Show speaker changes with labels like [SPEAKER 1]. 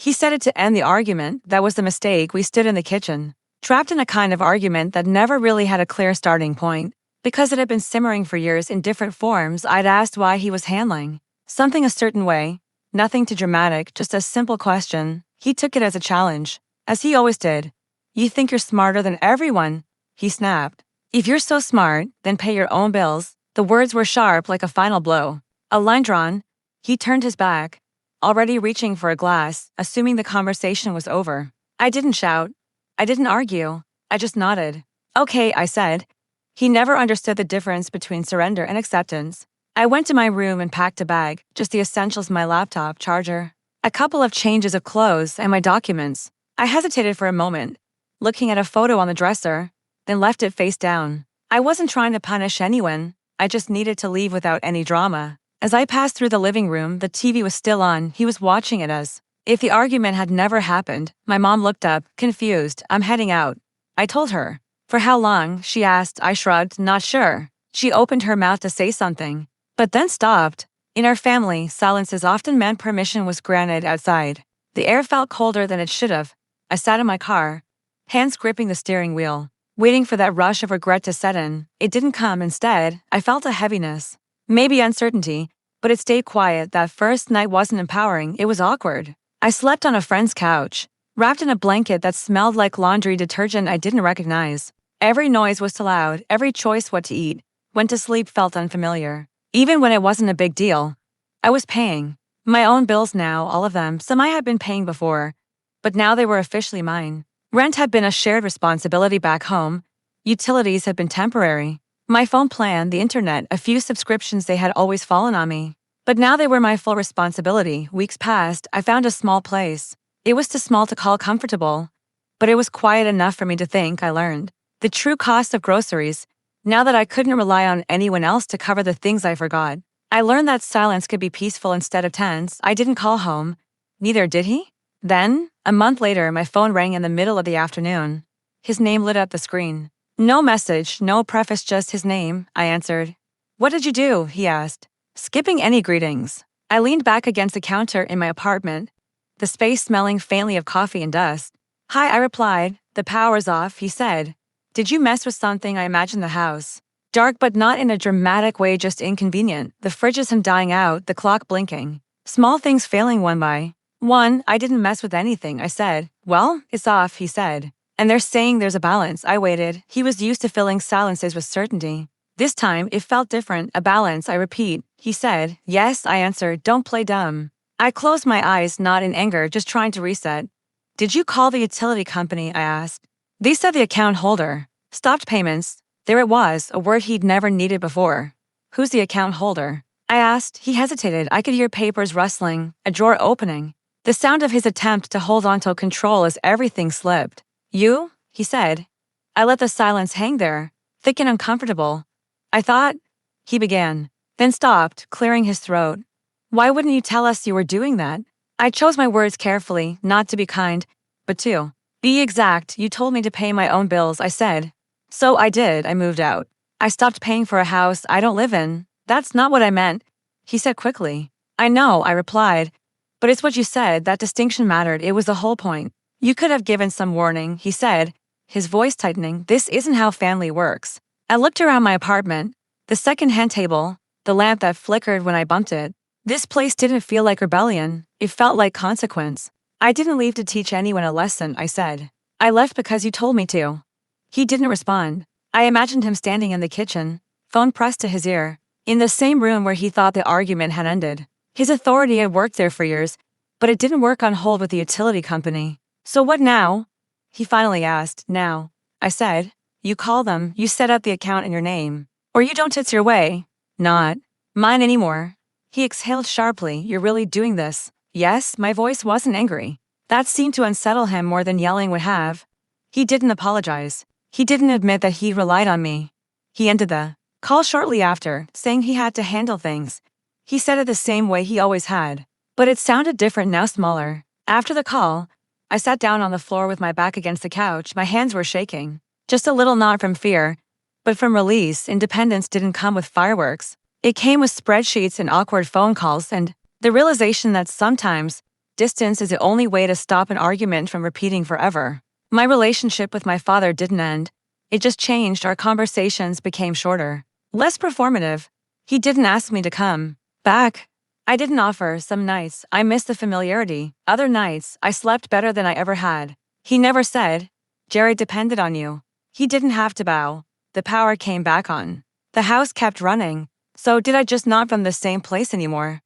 [SPEAKER 1] He said it to end the argument. That was the mistake. We stood in the kitchen, trapped in a kind of argument that never really had a clear starting point. Because it had been simmering for years in different forms, I'd asked why he was handling something a certain way. Nothing too dramatic, just a simple question. He took it as a challenge, as he always did. You think you're smarter than everyone, he snapped. If you're so smart, then pay your own bills. The words were sharp like a final blow. A line drawn. He turned his back, already reaching for a glass, assuming the conversation was over. I didn't shout. I didn't argue. I just nodded. Okay, I said. He never understood the difference between surrender and acceptance. I went to my room and packed a bag, just the essentials: my laptop, charger, a couple of changes of clothes, and my documents. I hesitated for a moment, looking at a photo on the dresser, then left it face down. I wasn't trying to punish anyone. I just needed to leave without any drama. As I passed through the living room, the TV was still on. He was watching it as if the argument had never happened. My mom looked up, confused. I'm heading out, I told her. For how long? She asked. I shrugged, not sure. She opened her mouth to say something, but then stopped. In our family, silences often meant permission was granted outside. The air felt colder than it should have. I sat in my car, hands gripping the steering wheel, waiting for that rush of regret to set in. It didn't come. Instead, I felt a heaviness, maybe uncertainty, but it stayed quiet. That first night wasn't empowering, it was awkward. I slept on a friend's couch, wrapped in a blanket that smelled like laundry detergent I didn't recognize. Every noise was too loud, every choice what to eat, when to sleep felt unfamiliar. Even when it wasn't a big deal. I was paying my own bills now, all of them. Some I had been paying before, but now they were officially mine. Rent had been a shared responsibility back home. Utilities had been temporary. My phone plan, the internet, a few subscriptions, they had always fallen on me. But now they were my full responsibility. Weeks passed. I found a small place. It was too small to call comfortable, but it was quiet enough for me to think. I learned the true cost of groceries, now that I couldn't rely on anyone else to cover the things I forgot. I learned that silence could be peaceful instead of tense. I didn't call home. Neither did he. Then, a month later, my phone rang in the middle of the afternoon. His name lit up the screen. No message, no preface, just his name. I answered. What did you do? He asked, skipping any greetings. I leaned back against the counter in my apartment, the space smelling faintly of coffee and dust. Hi, I replied. The power's off, he said. Did you mess with something? I imagined the house. Dark, but not in a dramatic way, just inconvenient. The fridges and dying out, the clock blinking. Small things failing one by one. I didn't mess with anything, I said. Well, it's off, he said. And they're saying there's a balance. I waited. He was used to filling silences with certainty. This time, it felt different. A balance, I repeat. He said. Yes, I answered. Don't play dumb. I closed my eyes, not in anger, just trying to reset. Did you call the utility company? I asked. They said the account holder stopped payments. There it was, a word he'd never needed before. Who's the account holder? I asked. He hesitated. I could hear papers rustling, a drawer opening, the sound of his attempt to hold onto control as everything slipped. You? He said. I let the silence hang there, thick and uncomfortable. I thought, he began, then stopped, clearing his throat. Why wouldn't you tell us you were doing that? I chose my words carefully, not to be kind, but to be exact. You told me to pay my own bills, I said. So I did. I moved out. I stopped paying for a house I don't live in. That's not what I meant, he said quickly. I know, I replied. But it's what you said. That distinction mattered. It was the whole point. You could have given some warning, he said, his voice tightening. This isn't how family works. I looked around my apartment, the second-hand table, the lamp that flickered when I bumped it. This place didn't feel like rebellion. It felt like consequence. I didn't leave to teach anyone a lesson, I said. I left because you told me to. He didn't respond. I imagined him standing in the kitchen, phone pressed to his ear, in the same room where he thought the argument had ended. His authority had worked there for years, but it didn't work on hold with the utility company. So what now? He finally asked. Now, I said. You call them, you set up the account in your name. Or you don't, it's your way. Not mine anymore. He exhaled sharply. You're really doing this? Yes, my voice wasn't angry. That seemed to unsettle him more than yelling would have. He didn't apologize. He didn't admit that he relied on me. He ended the call shortly after, saying he had to handle things. He said it the same way he always had, but it sounded different now, smaller. After the call, I sat down on the floor with my back against the couch. My hands were shaking. Just a little, not from fear, but from release. Independence didn't come with fireworks. It came with spreadsheets and awkward phone calls and the realization that sometimes distance is the only way to stop an argument from repeating forever. My relationship with my father didn't end. It just changed. Our conversations became shorter, less performative. He didn't ask me to come back. I didn't offer. Some nights, I missed the familiarity. Other nights, I slept better than I ever had. He never said, "Jerry depended on you." He didn't have to bow. The power came back on. The house kept running. So did I just not from the same place anymore?